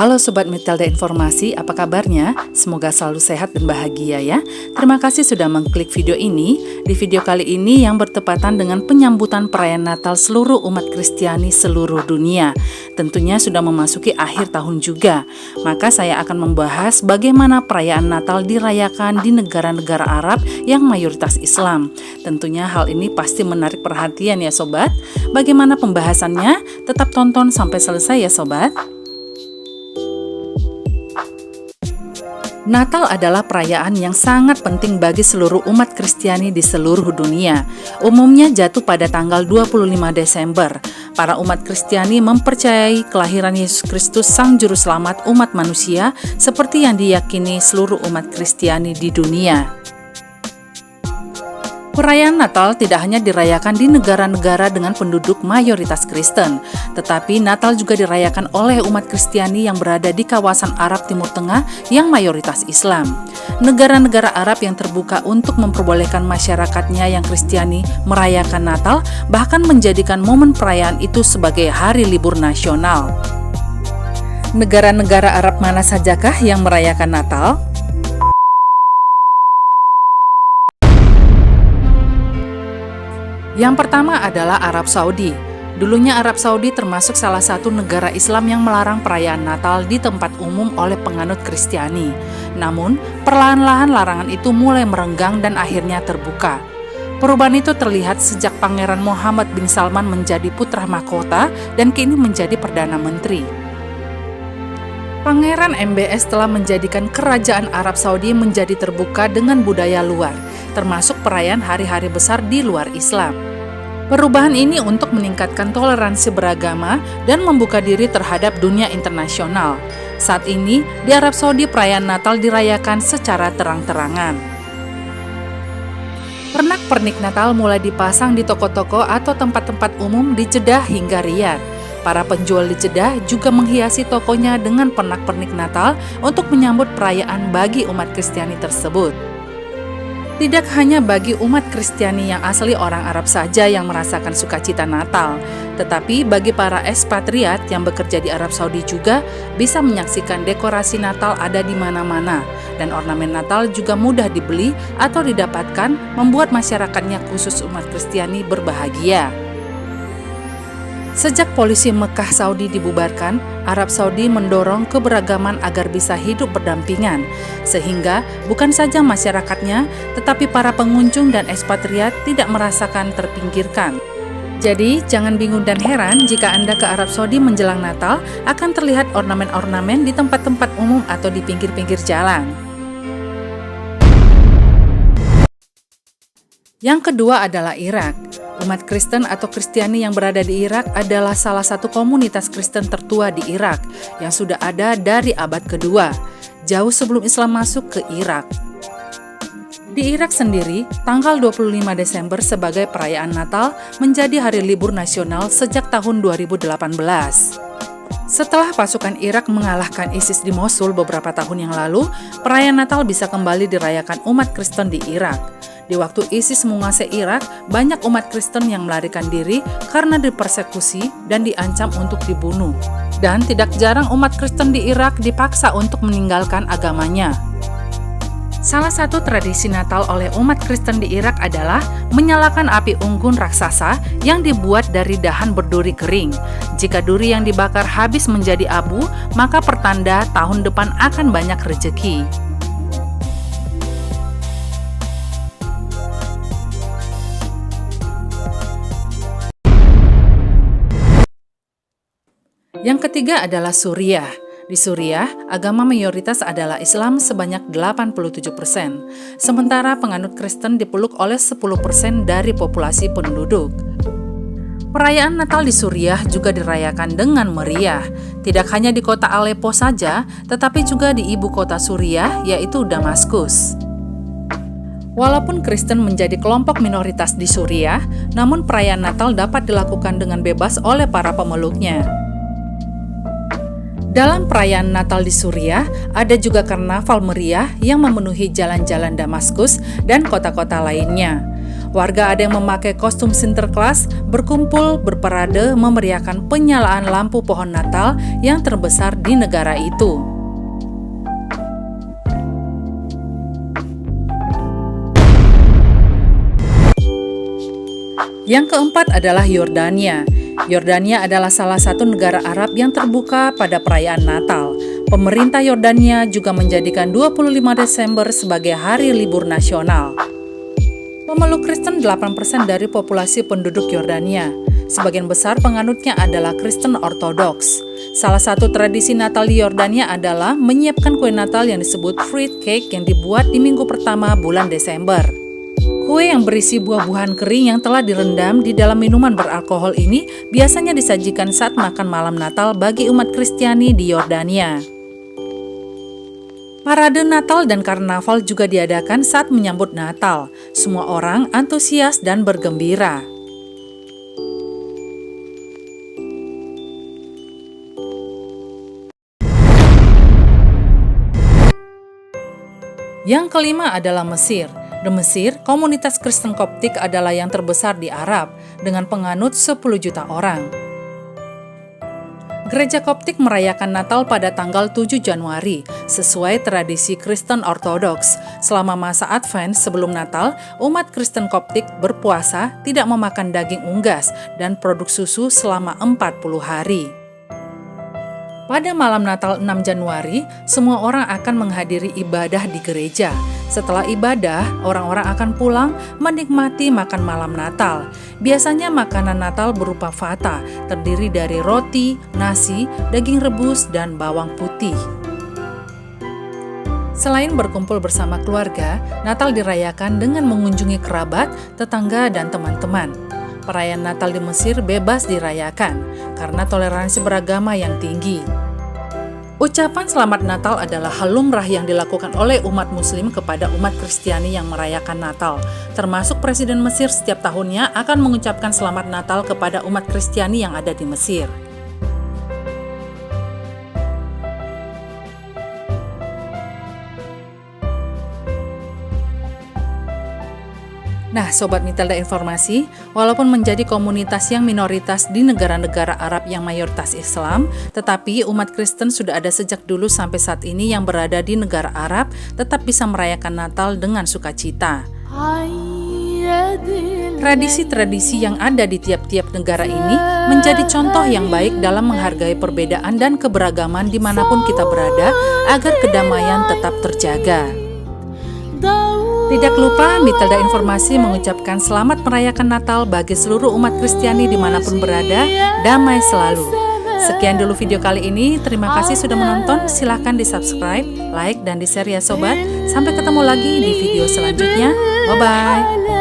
Halo Sobat Metelda Informasi, apa kabarnya? Semoga selalu sehat dan bahagia ya. Terima kasih sudah mengklik video ini. Di video kali ini yang bertepatan dengan penyambutan perayaan Natal seluruh umat Kristiani seluruh dunia. Tentunya sudah memasuki akhir tahun juga. Maka saya akan membahas bagaimana perayaan Natal dirayakan di negara-negara Arab yang mayoritas Islam. Tentunya hal ini pasti menarik perhatian ya Sobat. Bagaimana pembahasannya? Tetap tonton sampai selesai ya Sobat. Natal adalah perayaan yang sangat penting bagi seluruh umat Kristiani di seluruh dunia. Umumnya jatuh pada tanggal 25 Desember. Para umat Kristiani mempercayai kelahiran Yesus Kristus Sang Juru Selamat umat manusia seperti yang diyakini seluruh umat Kristiani di dunia. Perayaan Natal tidak hanya dirayakan di negara-negara dengan penduduk mayoritas Kristen, tetapi Natal juga dirayakan oleh umat Kristiani yang berada di kawasan Arab Timur Tengah yang mayoritas Islam. Negara-negara Arab yang terbuka untuk memperbolehkan masyarakatnya yang Kristiani merayakan Natal, bahkan menjadikan momen perayaan itu sebagai hari libur nasional. Negara-negara Arab mana sajakah yang merayakan Natal? Yang pertama adalah Arab Saudi. Dulunya Arab Saudi termasuk salah satu negara Islam yang melarang perayaan Natal di tempat umum oleh penganut Kristiani. Namun, perlahan-lahan larangan itu mulai merenggang dan akhirnya terbuka. Perubahan itu terlihat sejak Pangeran Muhammad bin Salman menjadi putra mahkota dan kini menjadi Perdana Menteri. Pangeran MBS telah menjadikan kerajaan Arab Saudi menjadi terbuka dengan budaya luar, termasuk perayaan hari-hari besar di luar Islam. Perubahan ini untuk meningkatkan toleransi beragama dan membuka diri terhadap dunia internasional. Saat ini, di Arab Saudi perayaan Natal dirayakan secara terang-terangan. Pernak-pernik Natal mulai dipasang di toko-toko atau tempat-tempat umum di Jeddah hingga Riyadh. Para penjual di Jeddah juga menghiasi tokonya dengan pernak-pernik Natal untuk menyambut perayaan bagi umat Kristiani tersebut. Tidak hanya bagi umat Kristiani yang asli orang Arab saja yang merasakan sukacita Natal, tetapi bagi para ekspatriat yang bekerja di Arab Saudi juga bisa menyaksikan dekorasi Natal ada di mana-mana, dan ornamen Natal juga mudah dibeli atau didapatkan, membuat masyarakatnya khusus umat Kristiani berbahagia. Sejak polisi Mekah Saudi dibubarkan, Arab Saudi mendorong keberagaman agar bisa hidup berdampingan, sehingga bukan saja masyarakatnya, tetapi para pengunjung dan ekspatriat tidak merasakan terpinggirkan. Jadi, jangan bingung dan heran jika Anda ke Arab Saudi menjelang Natal akan terlihat ornamen-ornamen di tempat-tempat umum atau di pinggir-pinggir jalan. Yang kedua adalah Irak. Umat Kristen atau Kristiani yang berada di Irak adalah salah satu komunitas Kristen tertua di Irak yang sudah ada dari abad kedua, jauh sebelum Islam masuk ke Irak. Di Irak sendiri, tanggal 25 Desember sebagai perayaan Natal menjadi hari libur nasional sejak tahun 2018. Setelah pasukan Irak mengalahkan ISIS di Mosul beberapa tahun yang lalu, perayaan Natal bisa kembali dirayakan umat Kristen di Irak. Di waktu ISIS menguasai Irak, banyak umat Kristen yang melarikan diri karena dipersekusi dan diancam untuk dibunuh. Dan tidak jarang umat Kristen di Irak dipaksa untuk meninggalkan agamanya. Salah satu tradisi Natal oleh umat Kristen di Irak adalah menyalakan api unggun raksasa yang dibuat dari dahan berduri kering. Jika duri yang dibakar habis menjadi abu, maka pertanda tahun depan akan banyak rezeki. Yang ketiga adalah Suriah. Di Suriah, agama mayoritas adalah Islam sebanyak 87%, sementara penganut Kristen dipeluk oleh 10% dari populasi penduduk. Perayaan Natal di Suriah juga dirayakan dengan meriah, tidak hanya di kota Aleppo saja, tetapi juga di ibu kota Suriah, yaitu Damaskus. Walaupun Kristen menjadi kelompok minoritas di Suriah, namun perayaan Natal dapat dilakukan dengan bebas oleh para pemeluknya. Dalam perayaan Natal di Suriah, ada juga karnaval meriah yang memenuhi jalan-jalan Damaskus dan kota-kota lainnya. Warga ada yang memakai kostum Sinterklas, berkumpul, berparade, memeriahkan penyalaan lampu pohon Natal yang terbesar di negara itu. Yang keempat adalah Yordania. Yordania adalah salah satu negara Arab yang terbuka pada perayaan Natal. Pemerintah Yordania juga menjadikan 25 Desember sebagai hari libur nasional. Pemeluk Kristen 8% dari populasi penduduk Yordania. Sebagian besar penganutnya adalah Kristen Ortodoks. Salah satu tradisi Natal di Yordania adalah menyiapkan kue Natal yang disebut fruit cake yang dibuat di minggu pertama bulan Desember. Kue yang berisi buah-buahan kering yang telah direndam di dalam minuman beralkohol ini biasanya disajikan saat makan malam Natal bagi umat Kristiani di Yordania. Parade Natal dan karnaval juga diadakan saat menyambut Natal. Semua orang antusias dan bergembira. Yang kelima adalah Mesir. Di Mesir, komunitas Kristen Koptik adalah yang terbesar di Arab, dengan penganut 10 juta orang. Gereja Koptik merayakan Natal pada tanggal 7 Januari, sesuai tradisi Kristen Ortodoks. Selama masa Advent sebelum Natal, umat Kristen Koptik berpuasa, tidak memakan daging unggas, dan produk susu selama 40 hari. Pada malam Natal 6 Januari, semua orang akan menghadiri ibadah di gereja. Setelah ibadah, orang-orang akan pulang menikmati makan malam Natal. Biasanya makanan Natal berupa fata, terdiri dari roti, nasi, daging rebus, dan bawang putih. Selain berkumpul bersama keluarga, Natal dirayakan dengan mengunjungi kerabat, tetangga, dan teman-teman. Perayaan Natal di Mesir bebas dirayakan karena toleransi beragama yang tinggi. Ucapan Selamat Natal adalah hal lumrah yang dilakukan oleh umat Muslim kepada umat Kristiani yang merayakan Natal. Termasuk Presiden Mesir setiap tahunnya akan mengucapkan Selamat Natal kepada umat Kristiani yang ada di Mesir. Nah, Sobat Mitelda Informasi, walaupun menjadi komunitas yang minoritas di negara-negara Arab yang mayoritas Islam, tetapi umat Kristen sudah ada sejak dulu sampai saat ini yang berada di negara Arab tetap bisa merayakan Natal dengan sukacita. Tradisi-tradisi yang ada di tiap-tiap negara ini menjadi contoh yang baik dalam menghargai perbedaan dan keberagaman dimanapun kita berada agar kedamaian tetap terjaga. Tidak lupa, Mitelda Informasi mengucapkan selamat merayakan Natal bagi seluruh umat Kristiani dimanapun berada, damai selalu. Sekian dulu video kali ini, terima kasih sudah menonton, silahkan di subscribe, like, dan di share ya sobat. Sampai ketemu lagi di video selanjutnya, bye-bye.